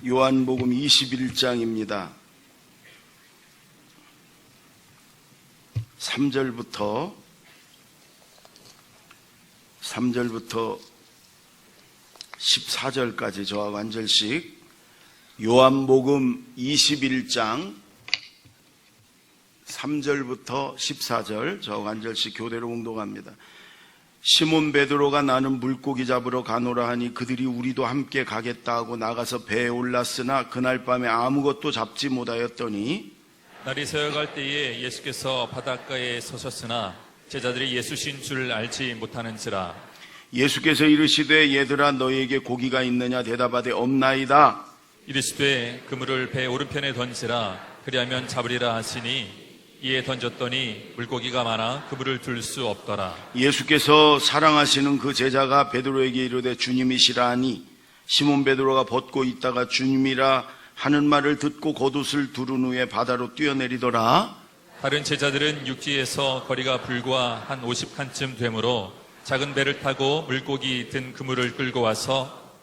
요한복음 21장입니다. 3절부터 14절까지 저하고 한 절씩. 요한복음 21장 3절부터 14절 저하고 한 절씩 교대로 공독합니다. 시몬 베드로가 나는 물고기 잡으러 가노라 하니 그들이 우리도 함께 가겠다 하고 나가서 배에 올랐으나 그날 밤에 아무것도 잡지 못하였더니 날이 새어갈 때에 예수께서 바닷가에 서셨으나 제자들이 예수신 줄 알지 못하는지라. 예수께서 이르시되 얘들아 너희에게 고기가 있느냐 대답하되 없나이다. 이르시되 그물을 배 오른편에 던지라 그리하면 잡으리라 하시니 이에 던졌더니 물고기가 많아 그물을 둘 수 없더라. 예수께서 사랑하시는 그 제자가 베드로에게 이르되 주님이시라 하니 시몬 베드로가 벗고 있다가 주님이라 하는 말을 듣고 겉옷을 두른 후에 바다로 뛰어내리더라. 다른 제자들은 육지에서 거리가 불과 한 50칸쯤 되므로 작은 배를 타고 물고기 든 그물을 끌고 와서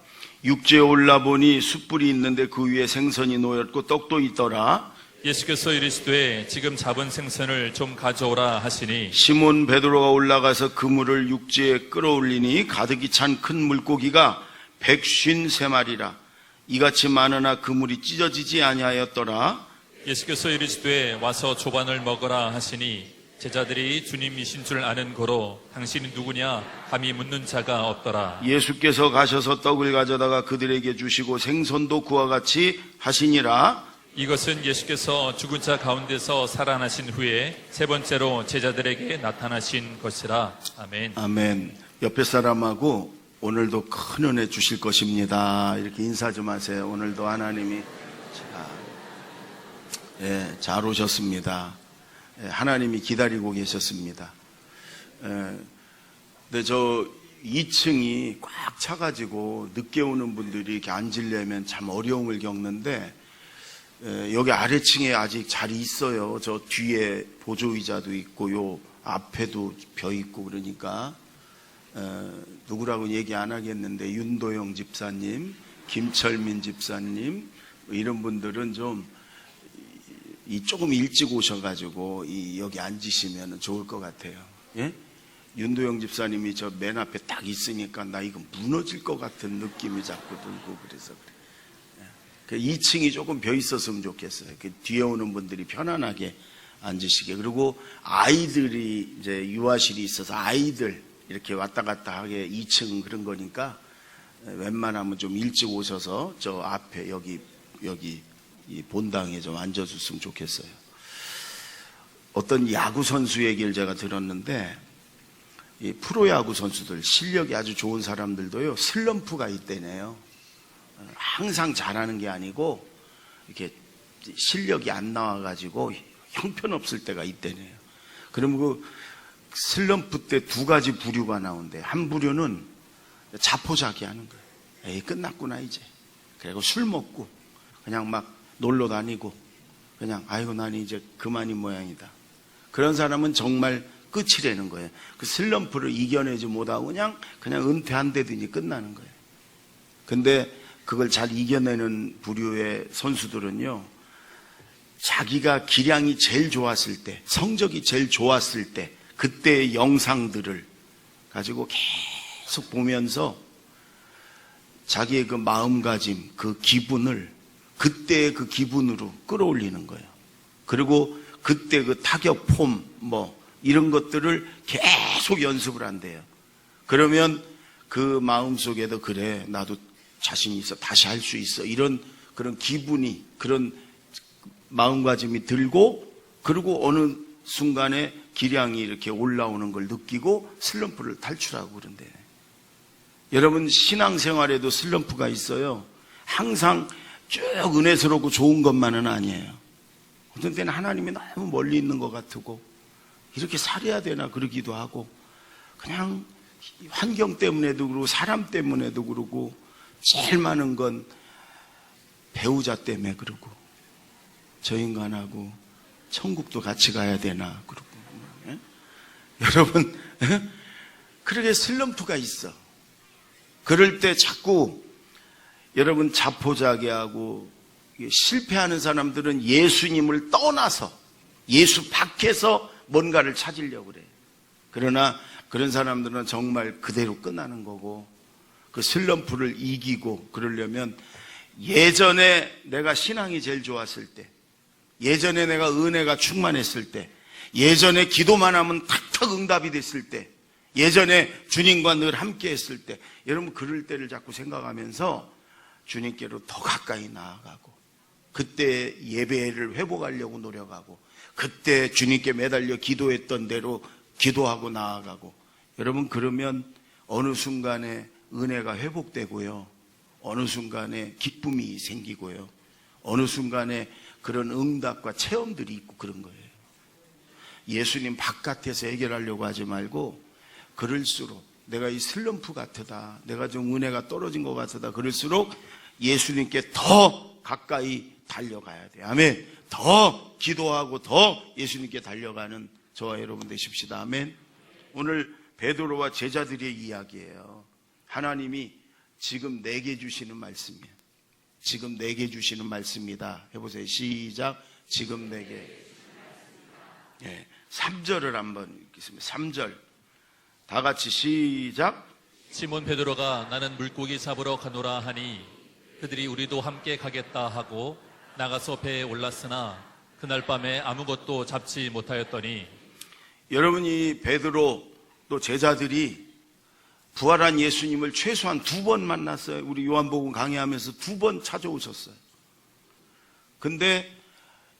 육지에 올라보니 숯불이 있는데 그 위에 생선이 놓였고 떡도 있더라. 예수께서 이르시되 지금 잡은 생선을 좀 가져오라 하시니 시몬 베드로가 올라가서 그물을 육지에 끌어올리니 가득히 찬 큰 물고기가 153마리라. 이같이 많으나 그물이 찢어지지 아니하였더라. 예수께서 이르시되 와서 조반을 먹으라 하시니 제자들이 주님이신 줄 아는 고로 당신이 누구냐 감히 묻는 자가 없더라. 예수께서 가셔서 떡을 가져다가 그들에게 주시고 생선도 그와 같이 하시니라. 이것은 예수께서 죽은 자 가운데서 살아나신 후에 세 번째로 제자들에게 나타나신 것이라. 아멘. 아멘. 옆에 사람하고 오늘도 큰 은혜 주실 것입니다. 이렇게 인사 좀 하세요. 오늘도 하나님이 잘 오셨습니다. 하나님이 기다리고 계셨습니다. 근데 저 2층이 꽉 차가지고 늦게 오는 분들이 이렇게 앉으려면 참 어려움을 겪는데 여기 아래층에 아직 자리 있어요. 저 뒤에 보조의자도 있고 요 앞에도 벼 있고 그러니까 누구라고 얘기 안 하겠는데 윤도영 집사님, 김철민 집사님 이런 분들은 좀 조금 일찍 오셔가지고 여기 앉으시면 좋을 것 같아요. 예? 윤도영 집사님이 저 맨 앞에 딱 있으니까 나 이거 무너질 것 같은 느낌이 자꾸 들고 그래서 그래. 2층이 조금 벼 있었으면 좋겠어요. 뒤에 오는 분들이 편안하게 앉으시게. 그리고 아이들이 이제 유아실이 있어서 아이들 이렇게 왔다 갔다 하게 2층 그런 거니까 웬만하면 좀 일찍 오셔서 저 앞에 여기 이 본당에 좀 앉아줬으면 좋겠어요. 어떤 야구 선수 얘기를 제가 들었는데 이 프로야구 선수들 실력이 아주 좋은 사람들도요 슬럼프가 있대네요. 항상 잘하는 게 아니고 이렇게 실력이 안 나와가지고 형편없을 때가 있대네요. 그러면 그 슬럼프 때 두 가지 부류가 나온대. 한 부류는 자포자기하는 거예요. 에이 끝났구나 이제. 그리고 술 먹고 그냥 막 놀러 다니고 그냥 아이고 난 이제 그만인 모양이다. 그런 사람은 정말 끝이라는 거예요. 그 슬럼프를 이겨내지 못하고 그냥 은퇴한다더니 끝나는 거예요. 근데 그걸 잘 이겨내는 부류의 선수들은요 자기가 기량이 제일 좋았을 때, 성적이 제일 좋았을 때 그때의 영상들을 가지고 계속 보면서 자기의 그 마음가짐, 그 기분을 그때의 그 기분으로 끌어올리는 거예요. 그리고 그때 그 타격 폼 이런 것들을 계속 연습을 한대요. 그러면 그 마음속에도 그래 나도 자신이 있어 다시 할 수 있어 이런 그런 기분이 그런 마음가짐이 들고 그리고 어느 순간에 기량이 이렇게 올라오는 걸 느끼고 슬럼프를 탈출하고 그런데 여러분 신앙생활에도 슬럼프가 있어요. 항상 쭉 은혜스럽고 좋은 것만은 아니에요. 어떤 때는 하나님이 너무 멀리 있는 것 같고 이렇게 살아야 되나 그러기도 하고 그냥 환경 때문에도 그러고 사람 때문에도 그러고 제일 많은 건 배우자 때문에 그러고 저 인간하고 천국도 같이 가야 되나 그러고 여러분 그렇게 슬럼프가 있어. 그럴 때 자꾸 여러분 자포자기하고 실패하는 사람들은 예수님을 떠나서 예수 밖에서 뭔가를 찾으려고 그래요. 그러나 그런 사람들은 정말 그대로 끝나는 거고, 그 슬럼프를 이기고 그러려면 예전에 내가 신앙이 제일 좋았을 때, 예전에 내가 은혜가 충만했을 때, 예전에 기도만 하면 탁탁 응답이 됐을 때, 예전에 주님과 늘 함께 했을 때, 여러분 그럴 때를 자꾸 생각하면서 주님께로 더 가까이 나아가고, 그때 예배를 회복하려고 노력하고, 그때 주님께 매달려 기도했던 대로 기도하고 나아가고, 여러분 그러면 어느 순간에 은혜가 회복되고요, 어느 순간에 기쁨이 생기고요, 어느 순간에 그런 응답과 체험들이 있고 그런 거예요. 예수님 바깥에서 해결하려고 하지 말고, 그럴수록 내가 이 슬럼프 같으다, 내가 좀 은혜가 떨어진 것 같으다, 그럴수록 예수님께 더 가까이 달려가야 돼요. 아멘. 더 기도하고 더 예수님께 달려가는 저와 여러분 되십시다. 아멘. 오늘 베드로와 제자들의 이야기예요. 하나님이 지금 내게 주시는 말씀이에요. 지금 내게 주시는 말씀이다. 해보세요. 시작. 지금 내게. 3절을 한번 읽겠습니다. 3절. 다 같이 시작. 시몬 베드로가 나는 물고기 잡으러 가노라 하니 그들이 우리도 함께 가겠다 하고 나가서 배에 올랐으나 그날 밤에 아무것도 잡지 못하였더니, 여러분이 베드로 또 제자들이 부활한 예수님을 최소한 2번 만났어요. 우리 요한복음 강의하면서 2번 찾아오셨어요. 근데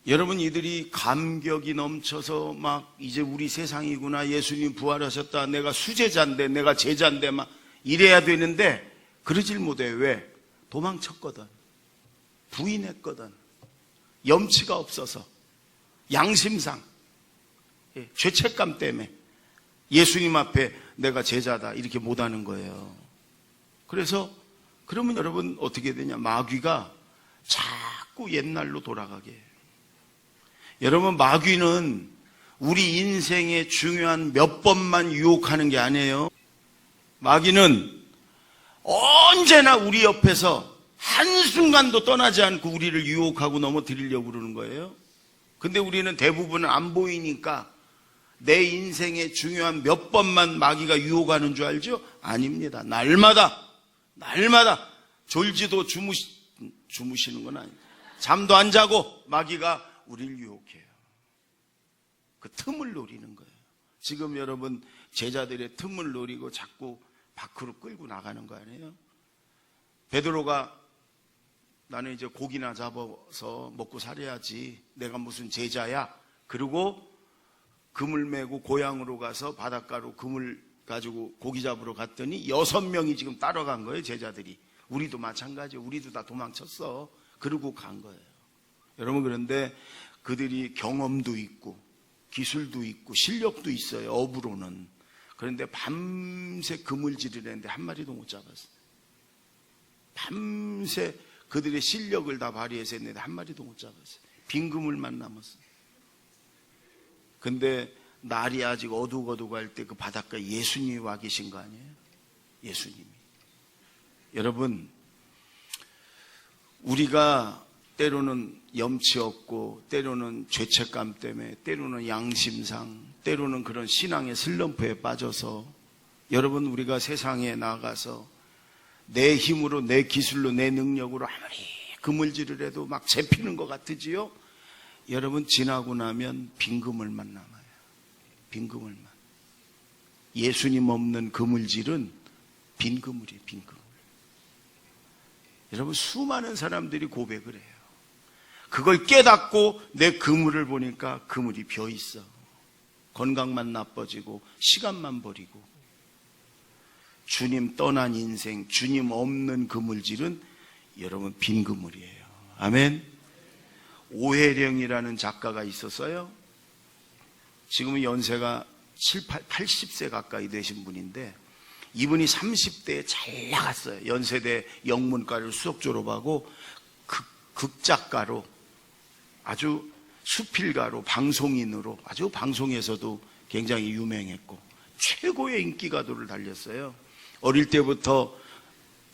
여러분 이들이 감격이 넘쳐서 막 이제 우리 세상이구나, 예수님 부활하셨다, 내가 수제자인데 내가 제자인데 막 이래야 되는데 그러질 못해요. 왜? 도망쳤거든, 부인했거든, 염치가 없어서, 양심상, 죄책감 때문에 예수님 앞에 내가 제자다 이렇게 못하는 거예요. 그래서 그러면 여러분 어떻게 되냐, 마귀가 자꾸 옛날로 돌아가게 해요. 여러분 마귀는 우리 인생의 중요한 몇 번만 유혹하는 게 아니에요. 마귀는 언제나 우리 옆에서 한순간도 떠나지 않고 우리를 유혹하고 넘어뜨리려고 그러는 거예요. 근데 우리는 대부분 안 보이니까 내 인생의 중요한 몇 번만 마귀가 유혹하는 줄 알죠? 아닙니다. 날마다 졸지도 주무시는 건 아니에요. 잠도 안 자고 마귀가 우리를 유혹해요. 그 틈을 노리는 거예요. 지금 여러분 제자들의 틈을 노리고 자꾸 밖으로 끌고 나가는 거 아니에요? 베드로가 나는 이제 고기나 잡아서 먹고 살아야지, 내가 무슨 제자야, 그리고 그물 메고 고향으로 가서 바닷가로 그물 가지고 고기 잡으러 갔더니 6명이 지금 따라간 거예요. 제자들이. 우리도 마찬가지예요. 우리도 다 도망쳤어. 그러고 간 거예요. 여러분 그런데 그들이 경험도 있고 기술도 있고 실력도 있어요. 업으로는. 그런데 밤새 그물질을 했는데 한 마리도 못 잡았어요. 밤새 그들의 실력을 다 발휘해서 했는데 한 마리도 못 잡았어요. 빈 그물만 남았어요. 근데 날이 아직 어둑어둑할 때 그 바닷가에 예수님이 와 계신 거 아니에요? 예수님이. 여러분, 우리가 때로는 염치 없고, 때로는 죄책감 때문에, 때로는 양심상, 때로는 그런 신앙의 슬럼프에 빠져서, 여러분 우리가 세상에 나가서 내 힘으로, 내 기술로, 내 능력으로 아무리 그물질을 해도 막 잡히는 것 같으지요? 여러분 지나고 나면 빈 그물만 남아요. 빈 그물만. 예수님 없는 그물질은 빈 그물이에요. 빈 그물. 여러분 수많은 사람들이 고백을 해요. 그걸 깨닫고 내 그물을 보니까 그물이 비어 있어. 건강만 나빠지고 시간만 버리고. 주님 떠난 인생, 주님 없는 그물질은 여러분 빈 그물이에요. 아멘. 오혜령이라는 작가가 있었어요. 지금은 연세가 80세 가까이 되신 분인데, 이분이 30대에 잘 나갔어요. 연세대 영문과를 수석 졸업하고 극작가로, 아주 수필가로, 방송인으로, 아주 방송에서도 굉장히 유명했고 최고의 인기가도를 달렸어요. 어릴 때부터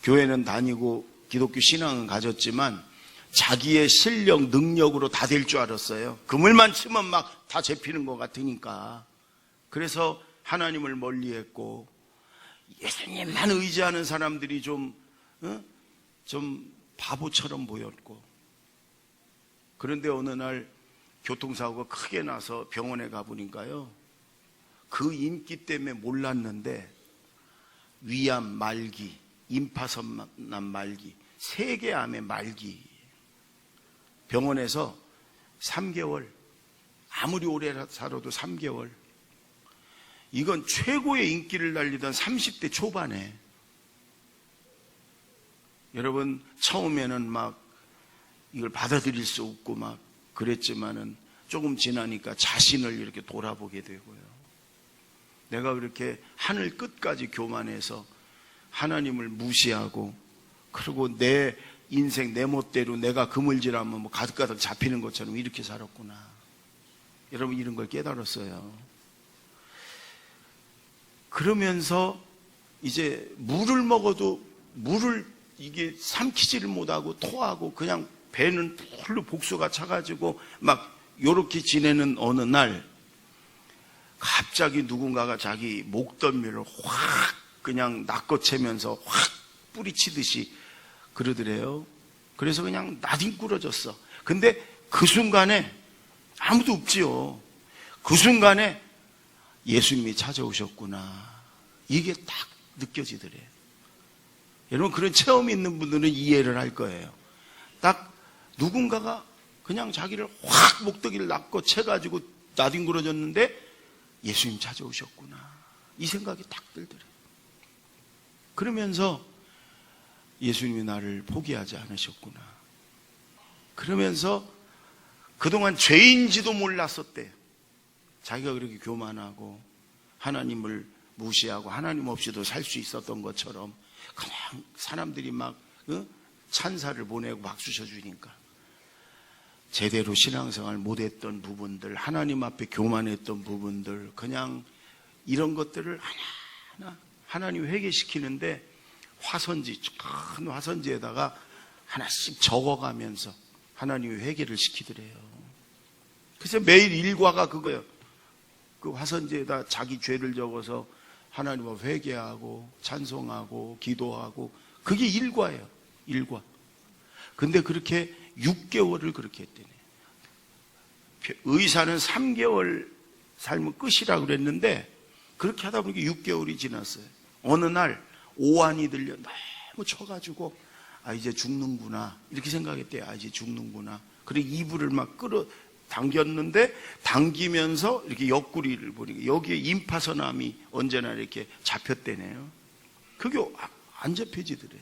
교회는 다니고 기독교 신앙은 가졌지만 자기의 실력, 능력으로 다 될 줄 알았어요. 그물만 치면 막 다 잡히는 것 같으니까. 그래서 하나님을 멀리했고 예수님만 의지하는 사람들이 좀 바보처럼 보였고, 그런데 어느 날 교통사고가 크게 나서 병원에 가보니까요, 그 인기 때문에 몰랐는데 위암 말기, 임파선암 말기, 세계암의 말기. 병원에서 3개월, 아무리 오래 살아도 3개월. 이건 최고의 인기를 날리던 30대 초반에. 여러분, 처음에는 막 이걸 받아들일 수 없고 막 그랬지만은 조금 지나니까 자신을 이렇게 돌아보게 되고요. 내가 그렇게 하늘 끝까지 교만해서 하나님을 무시하고, 그리고 내 인생 내 멋대로 내가 그물질하면 뭐 가득가득 잡히는 것처럼 이렇게 살았구나. 여러분, 이런 걸 깨달았어요. 그러면서 이제 물을 먹어도 물을 이게 삼키지를 못하고 토하고 그냥 배는 풀로 복수가 차가지고 막 요렇게 지내는 어느 날 갑자기 누군가가 자기 목덜미를 확 그냥 낚아채면서 확 뿌리치듯이 그러더래요. 그래서 그냥 나뒹굴어졌어. 근데 그 순간에 아무도 없지요. 그 순간에 예수님이 찾아오셨구나, 이게 딱 느껴지더래요. 여러분, 그런 체험이 있는 분들은 이해를 할 거예요. 딱 누군가가 그냥 자기를 확 목덜미를 낚아채가지고 나뒹굴어졌는데 예수님 찾아오셨구나, 이 생각이 딱 들더래요. 그러면서 예수님이 나를 포기하지 않으셨구나. 그러면서 그동안 죄인지도 몰랐었대. 자기가 그렇게 교만하고 하나님을 무시하고 하나님 없이도 살 수 있었던 것처럼 그냥 사람들이 막 찬사를 보내고 박수 쳐주니까 제대로 신앙생활 못했던 부분들, 하나님 앞에 교만했던 부분들, 그냥 이런 것들을 하나하나 하나님 회개시키는데 화선지, 큰 화선지에다가 하나씩 적어가면서 하나님이 회개를 시키더래요. 그래서 매일 일과가 그거예요. 그 화선지에다 자기 죄를 적어서 하나님 앞에 회개하고 찬송하고 기도하고, 그게 일과예요. 일과. 근데 그렇게 6개월을 그렇게 했대네. 의사는 3개월 살면 끝이라고 그랬는데 그렇게 하다 보니까 6개월이 지났어요. 어느 날 오한이 들려 너무 쳐가지고 이제 죽는구나 이렇게 생각했대요. 이제 죽는구나. 그래 이불을 막 끌어 당겼는데 당기면서 이렇게 옆구리를 보니까 여기에 임파선암이 언제나 이렇게 잡혔대네요. 그게 안 잡혀지더래요.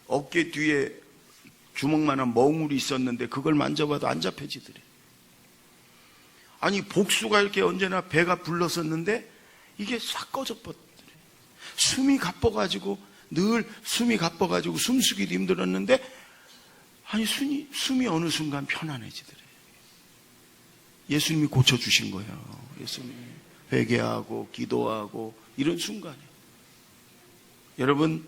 어깨 뒤에 주먹만한 멍울이 있었는데 그걸 만져봐도 안 잡혀지더래요. 아니 복수가 이렇게 언제나 배가 불렀었는데 이게 싹 꺼져버렸더래요. 숨이 가빠가지고 늘 숨이 가빠가지고 숨쉬기도 힘들었는데 아니 숨이 어느 순간 편안해지더래요. 예수님이 고쳐주신 거예요. 예수님이 회개하고 기도하고 이런 순간에. 여러분,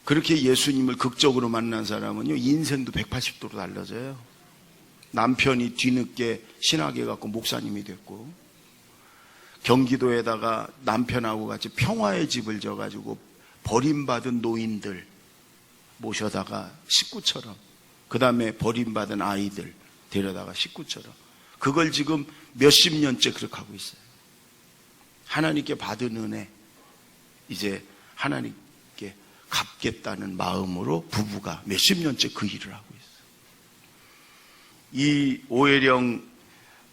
그렇게 예수님을 극적으로 만난 사람은요 인생도 180도로 달라져요. 남편이 뒤늦게 신학에 갖고 목사님이 됐고, 경기도에다가 남편하고 같이 평화의 집을 져가지고 버림받은 노인들 모셔다가 식구처럼, 그 다음에 버림받은 아이들 데려다가 식구처럼, 그걸 지금 몇십 년째 그렇게 하고 있어요. 하나님께 받은 은혜 이제 하나님께 갚겠다는 마음으로 부부가 몇십 년째 그 일을 하고 있어요. 이 오해령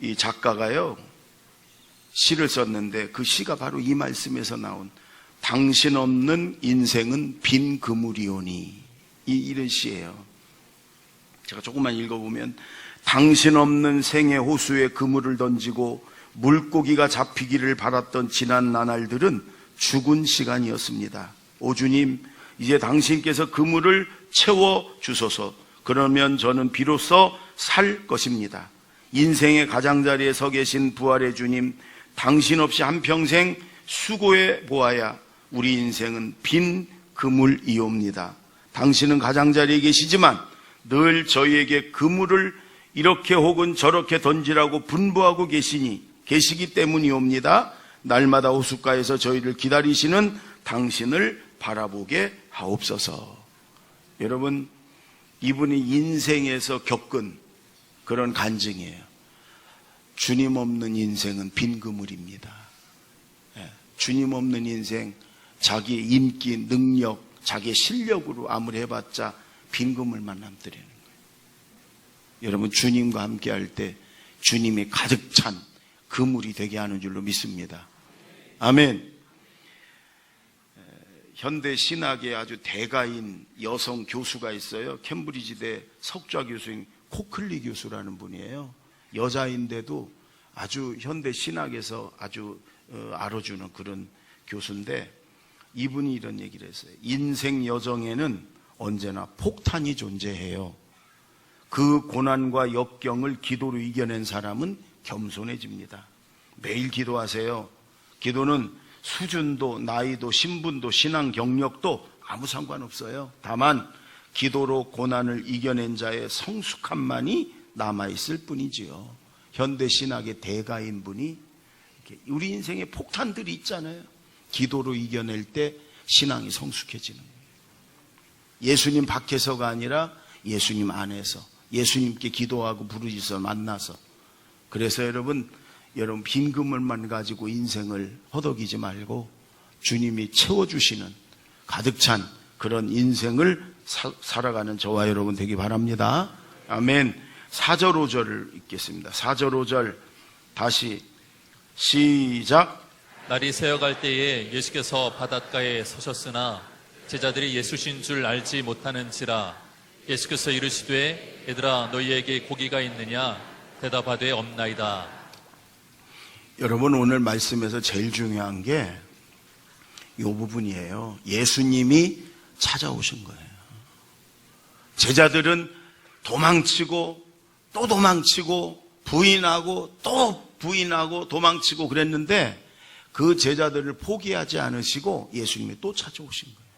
이 작가가요 시를 썼는데 그 시가 바로 이 말씀에서 나온 당신 없는 인생은 빈 그물이오니, 이런 시예요. 제가 조금만 읽어보면, 당신 없는 생의 호수에 그물을 던지고 물고기가 잡히기를 바랐던 지난 나날들은 죽은 시간이었습니다. 오 주님, 이제 당신께서 그물을 채워주소서. 그러면 저는 비로소 살 것입니다. 인생의 가장자리에 서 계신 부활의 주님, 당신 없이 한평생 수고해 보아야 우리 인생은 빈 그물이옵니다. 당신은 가장자리에 계시지만 늘 저희에게 그물을 이렇게 혹은 저렇게 던지라고 분부하고 계시기 때문이옵니다. 날마다 호숫가에서 저희를 기다리시는 당신을 바라보게 하옵소서. 여러분, 이분이 인생에서 겪은 그런 간증이에요. 주님 없는 인생은 빈 그물입니다. 주님 없는 인생, 자기 인기, 능력, 자기 실력으로 아무리 해봤자 빈 그물만 남더라는 거예요. 여러분, 주님과 함께 할 때 주님이 가득 찬 그물이 되게 하는 줄로 믿습니다. 아멘. 현대 신학의 아주 대가인 여성 교수가 있어요. 캠브리지대 석좌 교수인 코클리 교수라는 분이에요. 여자인데도 아주 현대 신학에서 아주 알아주는 그런 교수인데, 이분이 이런 얘기를 했어요. 인생 여정에는 언제나 폭탄이 존재해요. 그 고난과 역경을 기도로 이겨낸 사람은 겸손해집니다. 매일 기도하세요. 기도는 수준도, 나이도, 신분도, 신앙 경력도 아무 상관없어요. 다만 기도로 고난을 이겨낸 자의 성숙함만이 남아있을 뿐이지요. 현대 신학의 대가인 분이, 우리 인생에 폭탄들이 있잖아요. 기도로 이겨낼 때 신앙이 성숙해지는 거예요. 예수님 밖에서가 아니라 예수님 안에서, 예수님께 기도하고 부르짖어 만나서. 그래서 여러분 빈 그물만 가지고 인생을 허덕이지 말고 주님이 채워주시는 가득 찬 그런 인생을 살아가는 저와 여러분 되기 바랍니다. 아멘. 4절 5절을 읽겠습니다. 4절 5절 다시 시작. 날이 새어갈 때에 예수께서 바닷가에 서셨으나 제자들이 예수신 줄 알지 못하는지라. 예수께서 이르시되 얘들아 너희에게 고기가 있느냐? 대답하되 없나이다. 여러분, 오늘 말씀에서 제일 중요한 게 이 부분이에요. 예수님이 찾아오신 거예요. 제자들은 도망치고 또 도망치고 부인하고 또 부인하고 도망치고 그랬는데 그 제자들을 포기하지 않으시고 예수님이 또 찾아오신 거예요.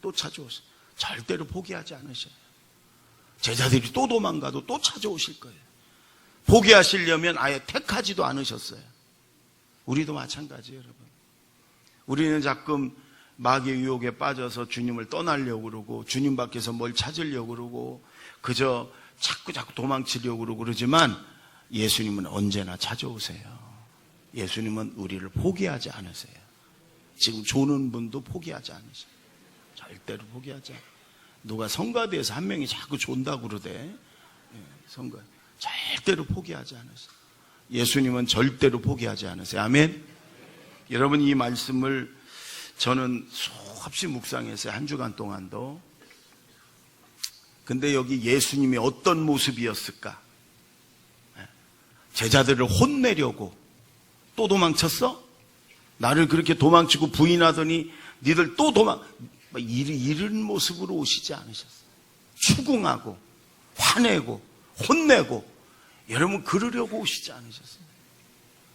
또 찾아오신, 절대로 포기하지 않으셔요. 제자들이 또 도망가도 또 찾아오실 거예요. 포기하시려면 아예 택하지도 않으셨어요. 우리도 마찬가지예요, 여러분. 우리는 자꾸 마귀의 유혹에 빠져서 주님을 떠나려고 그러고 주님 밖에서 뭘 찾으려고 그러고 그저 자꾸 도망치려고 그러고 그러지만 예수님은 언제나 찾아오세요. 예수님은 우리를 포기하지 않으세요. 지금 조는 분도 포기하지 않으세요. 절대로 포기하지 않아요. 누가 성가대에서 한 명이 자꾸 존다고 그러대. 성가 절대로 포기하지 않으세요. 예수님은 절대로 포기하지 않으세요. 아멘. 여러분, 이 말씀을 저는 수없이 묵상했어요. 한 주간 동안도. 근데 여기 예수님이 어떤 모습이었을까? 제자들을 혼내려고 또 도망쳤어? 나를 그렇게 도망치고 부인하더니 니들 또 이런 모습으로 오시지 않으셨어요. 추궁하고 화내고 혼내고 여러분 그러려고 오시지 않으셨어요.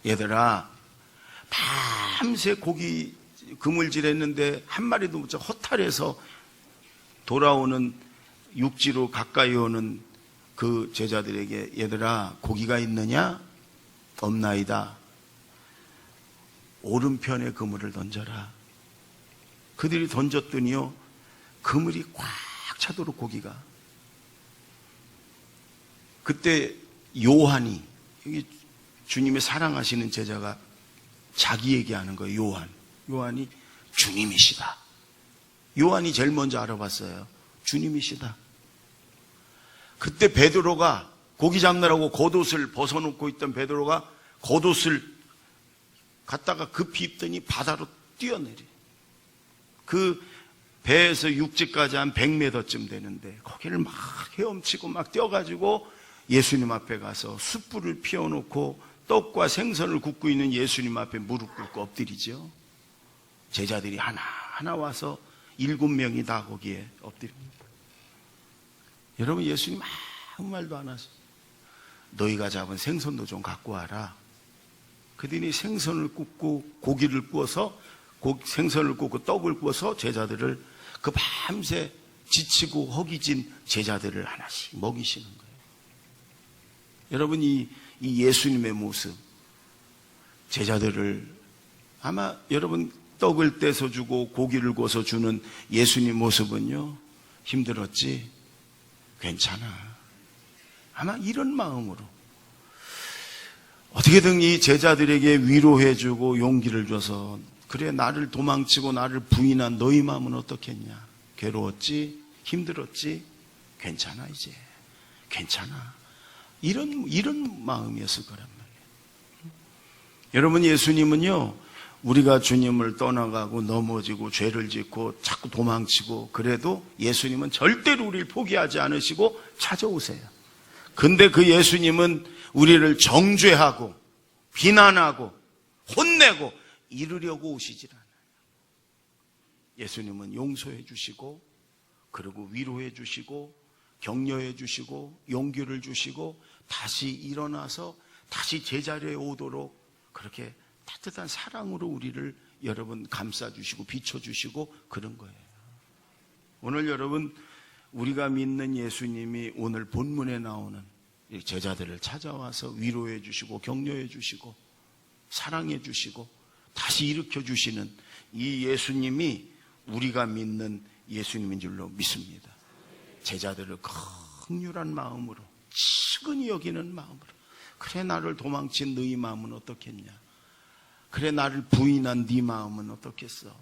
얘들아, 밤새 고기 그물질했는데 한 마리도 못 잡고 허탈해서 돌아오는 육지로 가까이 오는 그 제자들에게 얘들아 고기가 있느냐? 없나이다. 오른편에 그물을 던져라. 그들이 던졌더니요 그물이 꽉 차도록 고기가. 그때 요한이, 여기 주님의 사랑하시는 제자가 자기 얘기하는 거예요. 요한이 주님이시다. 요한이 제일 먼저 알아봤어요. 주님이시다. 그때 베드로가 고기 잡느라고 겉옷을 벗어놓고 있던 베드로가 겉옷을 갖다가 급히 입더니 바다로 뛰어내려. 그 배에서 육지까지 한 100m쯤 되는데 거기를 막 헤엄치고 막 뛰어가지고 예수님 앞에 가서 숯불을 피워놓고 떡과 생선을 굽고 있는 예수님 앞에 무릎 꿇고 엎드리죠. 제자들이 하나하나 와서 7명이 다 거기에 엎드립니다. 여러분, 예수님 아무 말도 안 하세요. 너희가 잡은 생선도 좀 갖고 와라. 그들이 생선을 굽고 고기를 구워서 생선을 굽고 떡을 구워서 제자들을 그 밤새 지치고 허기진 제자들을 하나씩 먹이시는 거예요. 여러분, 이 예수님의 모습, 제자들을 아마 여러분 떡을 떼서 주고 고기를 구워서 주는 예수님 모습은요, 힘들었지? 괜찮아. 아마 이런 마음으로 어떻게든 이 제자들에게 위로해주고 용기를 줘서, 그래, 나를 도망치고 나를 부인한 너희 마음은 어떻겠냐? 괴로웠지? 힘들었지? 괜찮아, 이제. 괜찮아. 이런 마음이었을 거란 말이에요. 여러분, 예수님은요, 우리가 주님을 떠나가고 넘어지고 죄를 짓고 자꾸 도망치고 그래도 예수님은 절대로 우리를 포기하지 않으시고 찾아오세요. 근데 그 예수님은 우리를 정죄하고 비난하고 혼내고 이르려고 오시질 않아요. 예수님은 용서해 주시고, 그리고 위로해 주시고, 격려해 주시고, 용기를 주시고, 다시 일어나서 다시 제자리에 오도록 그렇게 따뜻한 사랑으로 우리를 여러분 감싸주시고 비춰주시고 그런 거예요. 오늘 여러분, 우리가 믿는 예수님이 오늘 본문에 나오는 제자들을 찾아와서 위로해 주시고 격려해 주시고 사랑해 주시고 다시 일으켜 주시는 이 예수님이 우리가 믿는 예수님인 줄로 믿습니다. 제자들을 긍휼한 마음으로, 측은히 여기는 마음으로, 그래, 나를 도망친 너희 마음은 어떻겠냐? 그래, 나를 부인한 네 마음은 어떻겠어?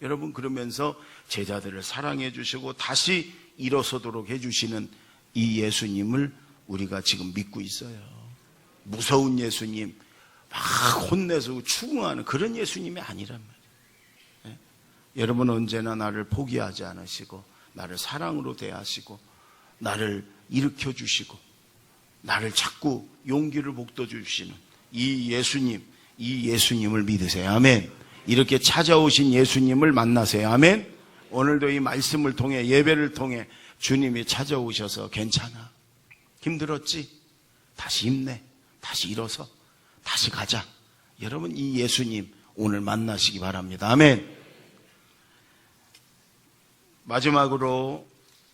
여러분, 그러면서 제자들을 사랑해 주시고 다시 일어서도록 해주시는 이 예수님을 우리가 지금 믿고 있어요. 무서운 예수님, 막 혼내서 추궁하는 그런 예수님이 아니란 말이에요. 여러분, 언제나 나를 포기하지 않으시고 나를 사랑으로 대하시고 나를 일으켜 주시고 나를 자꾸 용기를 북돋워 주시는 이 예수님, 이 예수님을 믿으세요. 아멘. 이렇게 찾아오신 예수님을 만나세요. 아멘. 오늘도 이 말씀을 통해, 예배를 통해 주님이 찾아오셔서 괜찮아, 힘들었지? 다시 힘내, 다시 일어서, 다시 가자. 여러분, 이 예수님 오늘 만나시기 바랍니다. 아멘. 마지막으로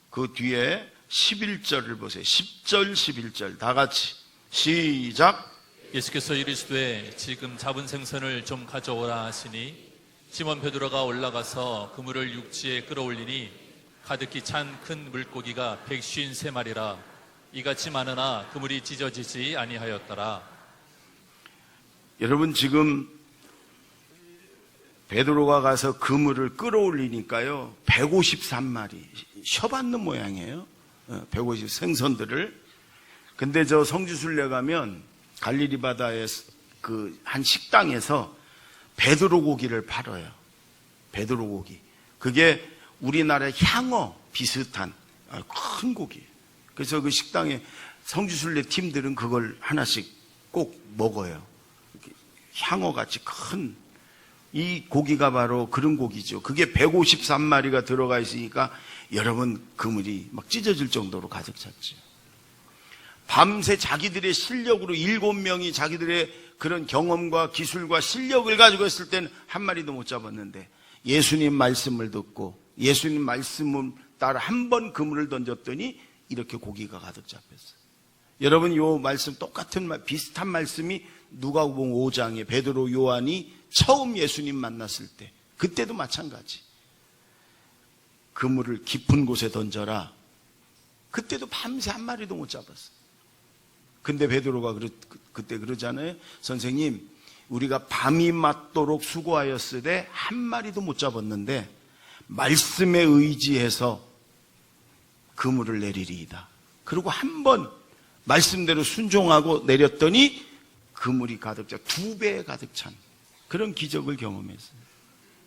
그 뒤에 11절을 보세요. 10절, 11절 다 같이 시작. 예수께서 이르시되 지금 잡은 생선을 좀 가져오라 하시니 시몬 베드로가 올라가서 그물을 육지에 끌어올리니 가득히 찬 큰 물고기가 153마리라. 이같이 많으나 그물이 찢어지지 아니하였더라. 여러분, 지금 베드로가 가서 그물을 끌어올리니까요 153마리 셔받는 모양이에요. 150 생선들을. 근데 저 성지순례 가면 갈릴리 바다의 그 한 식당에서 베드로 고기를 팔아요. 베드로 고기. 그게 우리나라의 향어 비슷한 큰 고기. 그래서 그 식당에 성지순례 팀들은 그걸 하나씩 꼭 먹어요. 향어같이 큰 이 고기가 바로 그런 고기죠. 그게 153마리가 들어가 있으니까 여러분, 그물이 막 찢어질 정도로 가득 찼죠. 밤새 자기들의 실력으로 7명이 자기들의 그런 경험과 기술과 실력을 가지고 있을 때는 한 마리도 못 잡았는데 예수님 말씀을 듣고 예수님 말씀을 따라 한 번 그물을 던졌더니 이렇게 고기가 가득 잡혔어요. 여러분, 요 말씀 똑같은 비슷한 말씀이 누가복음 5장에 베드로, 요한이 처음 예수님 만났을 때, 그때도 마찬가지. 그물을 깊은 곳에 던져라. 그때도 밤새 한 마리도 못 잡았어. 근데 베드로가 그때 그러잖아요. 선생님, 우리가 밤이 맞도록 수고하였으되 한 마리도 못 잡았는데 말씀에 의지해서 그물을 내리리이다. 그리고 한 번 말씀대로 순종하고 내렸더니 그물이 가득 차, 2배 가득 찬 그런 기적을 경험했어요.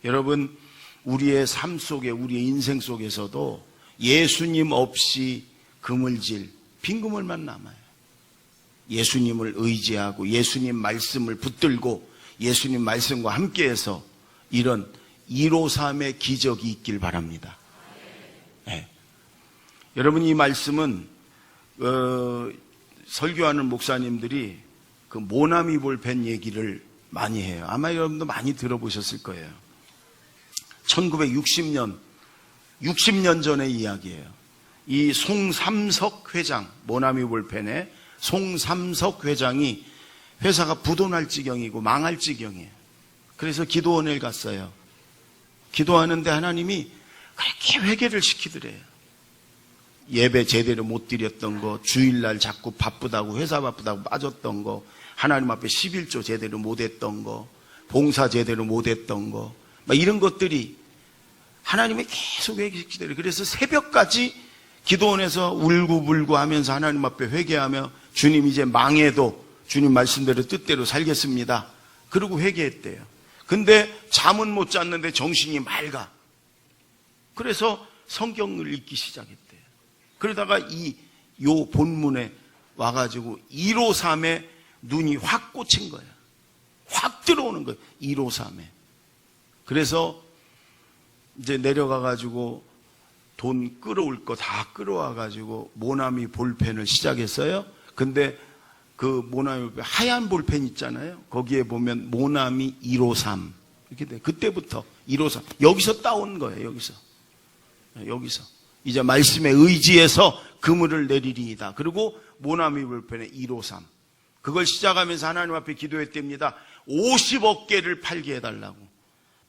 여러분, 우리의 삶 속에, 우리의 인생 속에서도 예수님 없이 그물질, 빈 그물만 남아요. 예수님을 의지하고 예수님 말씀을 붙들고 예수님 말씀과 함께해서 이런 153의 기적이 있길 바랍니다. 네. 여러분, 이 말씀은 설교하는 목사님들이 그 모나미 볼펜 얘기를 많이 해요. 아마 여러분도 많이 들어보셨을 거예요. 1960년, 60년 전의 이야기예요. 이 송삼석 회장, 모나미 볼펜의 송삼석 회장이 회사가 부도날 지경이고 망할 지경이에요. 그래서 기도원을 갔어요. 기도하는데 하나님이 그렇게 회개를 시키더래요. 예배 제대로 못 드렸던 거, 주일날 자꾸 바쁘다고, 회사 바쁘다고 빠졌던 거, 하나님 앞에 11조 제대로 못 했던 거, 봉사 제대로 못 했던 거, 막 이런 것들이 하나님이 계속 회개시키더래요. 그래서 새벽까지 기도원에서 울고불고 하면서 하나님 앞에 회개하며 주님 이제 망해도 주님 말씀대로 뜻대로 살겠습니다. 그러고 회개했대요. 근데 잠은 못 잤는데 정신이 맑아. 그래서 성경을 읽기 시작했대요. 그러다가 요 본문에 와가지고 153에 눈이 확 꽂힌 거예요. 확 들어오는 거예요. 153에. 그래서 이제 내려가가지고 돈 끌어올 거 다 끌어와가지고 모나미 볼펜을 시작했어요. 근데 그 모나미 볼펜, 하얀 볼펜 있잖아요. 거기에 보면 모나미 153 이렇게 돼. 그때부터 153 여기서 따온 거예요. 여기서 이제 말씀에 의지해서 그물을 내리리이다. 그리고 모나미 볼펜의 153 그걸 시작하면서 하나님 앞에 기도했답니다. 50억 개를 팔게 해달라고.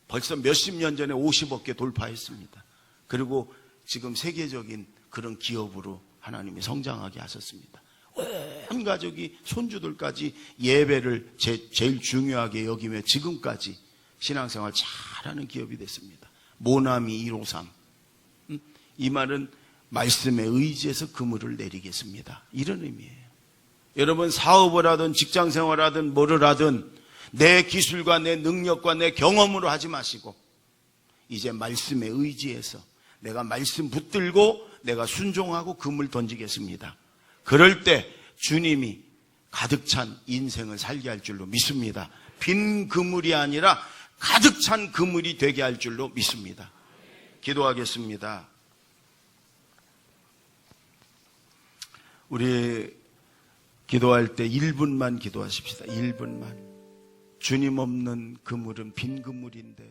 벌써 몇십 년 전에 50억 개 돌파했습니다. 그리고 지금 세계적인 그런 기업으로 하나님이 성장하게 하셨습니다. 온 가족이 손주들까지 예배를 제일 중요하게 여기며 지금까지 신앙생활 잘하는 기업이 됐습니다. 모나미 153. 이 말은 말씀에 의지해서 그물을 내리겠습니다. 이런 의미예요. 여러분 사업을 하든 직장생활을 하든 뭐를 하든 내 기술과 내 능력과 내 경험으로 하지 마시고 이제 말씀에 의지해서 내가 말씀 붙들고 내가 순종하고 그물 던지겠습니다. 그럴 때 주님이 가득 찬 인생을 살게 할 줄로 믿습니다. 빈 그물이 아니라 가득 찬 그물이 되게 할 줄로 믿습니다. 기도하겠습니다. 우리 기도할 때 1분만 기도하십시다. 1분만. 주님 없는 그물은 빈 그물인데